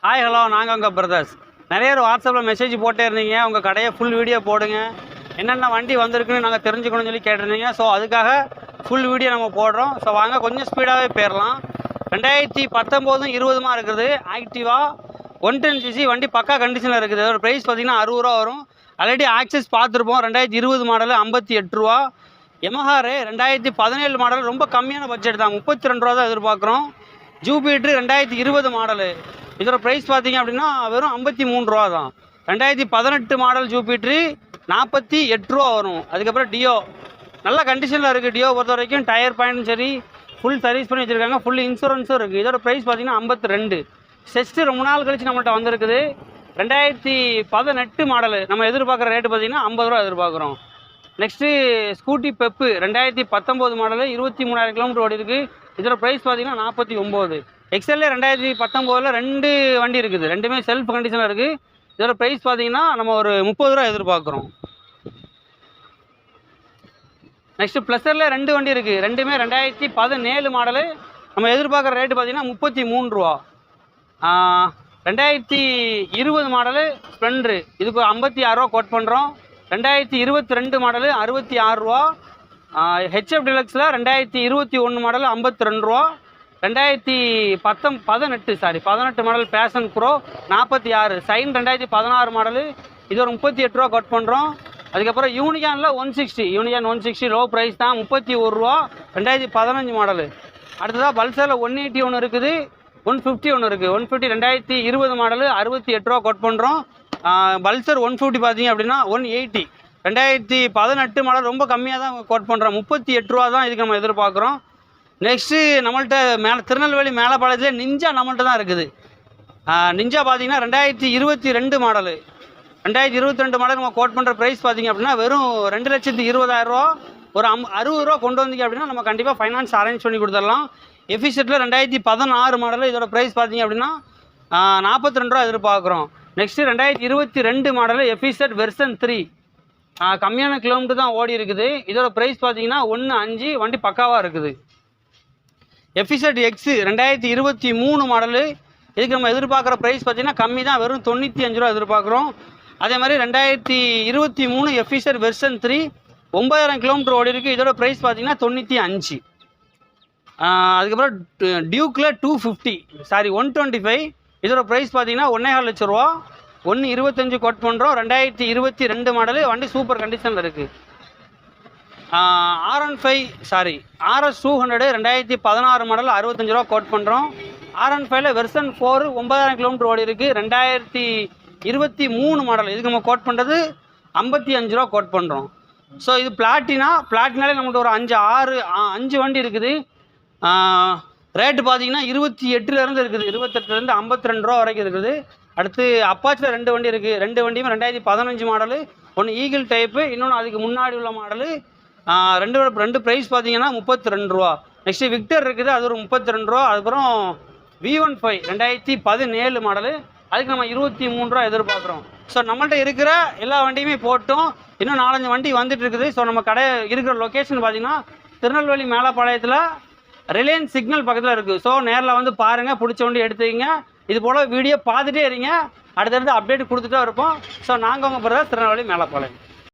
Hi hello, நாங்கள் உங்கள் brothers. நிறைய பேர் வாட்ஸ்அப்பில் மெசேஜ் போட்டே இருந்தீங்க, உங்கள் கடையை ஃபுல் வீடியோ போடுங்க, என்னென்ன வண்டி வந்திருக்குன்னு நாங்கள் தெரிஞ்சுக்கணும்னு சொல்லி கேட்டிருந்தீங்க. ஸோ அதுக்காக ஃபுல் வீடியோ நம்ம போடுறோம். ஸோ வாங்க கொஞ்சம் ஸ்பீடாகவே போயிடலாம். 2019-20 இருக்குது ஆக்டிவா 110cc வண்டி பக்கா கண்டிஷனில் இருக்குது. ஒரு ப்ரைஸ் பார்த்தீங்கன்னா 60 ரூபா வரும். ஆல்ரெடி ஆக்சஸ் பார்த்துருப்போம். 2020 மாடல் 58 ரூபா. எமஹாரு 2017 மாடல் ரொம்ப கம்மியான பட்ஜெட் தான், 32 ரூபா தான் எதிர்பார்க்குறோம். ஜூபிட்டர் 2020 மாடலு, இதோட ப்ரைஸ் பார்த்தீங்க அப்படின்னா வெறும் 53 ரூபா தான். 2018 மாடல் ஜூபிட்ரு 48 ரூபா வரும். அதுக்கப்புறம் டியோ நல்ல கண்டிஷனில் இருக்குது. டியோ பொறுத்த வரைக்கும் டயர் பாயிண்ட்டும் சரி, ஃபுல் சர்வீஸ் பண்ணி வச்சுருக்காங்க, ஃபுல் இன்சூரன்ஸும் இருக்குது. இதோட ப்ரைஸ் பார்த்தீங்கன்னா 52. செஸ்ட்டு ரொம்ப நாள் கழிச்சு நம்மள்கிட்ட வந்திருக்குது. 2018 மாடலு, நம்ம எதிர்பார்க்குற ரேட்டு பார்த்தீங்கன்னா 50 ரூபா எதிர்பார்க்குறோம். Next scooty pep 2019 model 23,000 kilometre ஓடி இருக்குது. இதோட ப்ரைஸ் பார்த்தீங்கன்னா 49. எக்ஸ்எல்ஏ 2019 2 வண்டி இருக்குது, ரெண்டுமே செல்ஃப் கண்டிஷனில் இருக்குது. இதோட ப்ரைஸ் பார்த்தீங்கன்னா நம்ம ஒரு 30 ரூபா எதிர்பார்க்குறோம். நெக்ஸ்ட்டு ப்ளஸரில் 2 வண்டி இருக்குது, ரெண்டுமே 2017 மாடலு. நம்ம எதிர்பார்க்குற ரேட்டு பார்த்தீங்கன்னா 33 ரூபா. 2020 மாடலு ஸ்ப்ளெண்டரு, இதுக்கு 56 ரூபா கோட் பண்ணுறோம். 2022 மாடலு 66 ரூபா. ஹெச்எஃப் டிலக்ஸில் 2021 மாடல் 52 ரூபா. 2018 மாடல் பேஷன் ப்ரோ 46. சைன் 2016 மாடலு, இது ஒரு 38 ரூபா கட் பண்ணுறோம். அதுக்கப்புறம் யூனிகானில் 160 லோ ப்ரைஸ் தான், 31 ரூபா. 2015 மாடலு. அடுத்ததாக பல்சரில் 180 ஒன்று இருக்குது, 150 ஒன்று இருக்குது. 150 2020 மாடலு 68 ரூபா கட் பண்ணுறோம். பல்சர் 150 பார்த்தீங்க அப்படின்னா 180. 2018 மாடல் ரொம்ப கம்மியாக தான் கோட் பண்ணுறோம், 38 ரூபா தான் இதுக்கு நம்ம எதிர்பார்க்குறோம். நெக்ஸ்ட்டு நம்மள்கிட்ட திருநெல்வேலி மேலப்பாளையத்தில் நிஞ்சா நம்மள்கிட்ட தான் இருக்குது. நிஞ்சா பார்த்தீங்கன்னா 2022 மாடலு. 2022 மாடல் நம்ம கோட் பண்ணுற ப்ரைஸ் பார்த்தீங்க அப்படின்னா வெறும் 2,20,000 ரூபா. ஒரு 60 ரூபா கொண்டு வந்தீங்க அப்படின்னா நம்ம கண்டிப்பாக ஃபைனான்ஸ் அரேஞ்ச் பண்ணி கொடுத்துடலாம். எஃபிசெட்டில் 2016 மாடலு, இதோட ப்ரைஸ் பார்த்தீங்க அப்படின்னா 42 ரூபா எதிர்பார்க்குறோம். நெக்ஸ்ட்டு 2022 மாடலு எஃபிசெட் வெர்சன் 3, கம்மியான கிலோமீட்டர் தான் ஓடி இருக்குது. இதோட ப்ரைஸ் பார்த்தீங்கன்னா 1.5, வண்டி பக்காவாக இருக்குது. எஃபிசெட் எக்ஸ் 2023 மாடலு, இதுக்கு நம்ம எதிர்பார்க்குற ப்ரைஸ் பார்த்தீங்கன்னா கம்மி தான், வெறும் 95 ரூபா எதிர்பார்க்குறோம். அதே மாதிரி 2023 எஃபிசெட் வெர்சன் 3 9,000 கிலோமீட்டர் ஓடி இருக்குது. இதோட ப்ரைஸ் பார்த்தீங்கன்னா 95. அதுக்கப்புறம் டியூக்கில் 125, இதோட ப்ரைஸ் பார்த்தீங்கன்னா 1,50,000 லட்சம் ரூபா. 1.25 கோட் பண்ணுறோம். 2022 மாடலு, வண்டி சூப்பர் கண்டிஷனில் இருக்குது. RS 200 2016 மாடல் 65 ரூபா கோட் பண்ணுறோம். RN5 வெர்சன் 4 9,000 கிலோமீட்டர் ஓடி இருக்குது. 2023 மாடல், இதுக்கு நம்ம கோட் பண்ணுறது 55 ரூபா கோட் பண்ணுறோம். ஸோ இது பிளாட்டினாலே நம்மள்ட்ட ஒரு 5 வண்டி இருக்குது. ரேட்டு பார்த்தீங்கன்னா 28 இருக்குது, 28 52 ரூபா வரைக்கும் இருக்குது. அடுத்து அப்பாச்சில் 2 வண்டி இருக்குது, 2 வண்டியுமே 2015 மாடலு. ஒன்று ஈகிள் டைப்பு, இன்னொன்று அதுக்கு முன்னாடி உள்ள மாடலு. ரெண்டு ப்ரைஸ் பார்த்தீங்கன்னா 32 ரூபா. நெக்ஸ்ட்டு விக்டர் இருக்குது, அது ஒரு 32 ரூபா. அதுக்கப்புறம் V15 2017 மாடலு, அதுக்கு நம்ம 23 ரூபா எதிர்பார்க்குறோம். ஸோ நம்மள்ட்ட இருக்கிற எல்லா வண்டியுமே போட்டோம், இன்னும் 4-5 வண்டி வந்துட்டு இருக்குது. ஸோ நம்ம கடை இருக்கிற லொக்கேஷன் பார்த்தீங்கன்னா திருநெல்வேலி மேலப்பாளையத்தில் ரிலையன்ஸ் சிக்னல் பக்கத்தில் இருக்குது. ஸோ நேரில் வந்து பாருங்கள், பிடிச்ச வண்டி எடுத்துக்கிங்க. இது போல் வீடியோ பார்த்துட்டே இருங்க, அடுத்தடுத்து அப்டேட் கொடுத்துட்டே இருப்போம். ஸோ நாங்கள் உங்கள் பிரதர் திருநெல்வேலி மேலப்பாளையம்.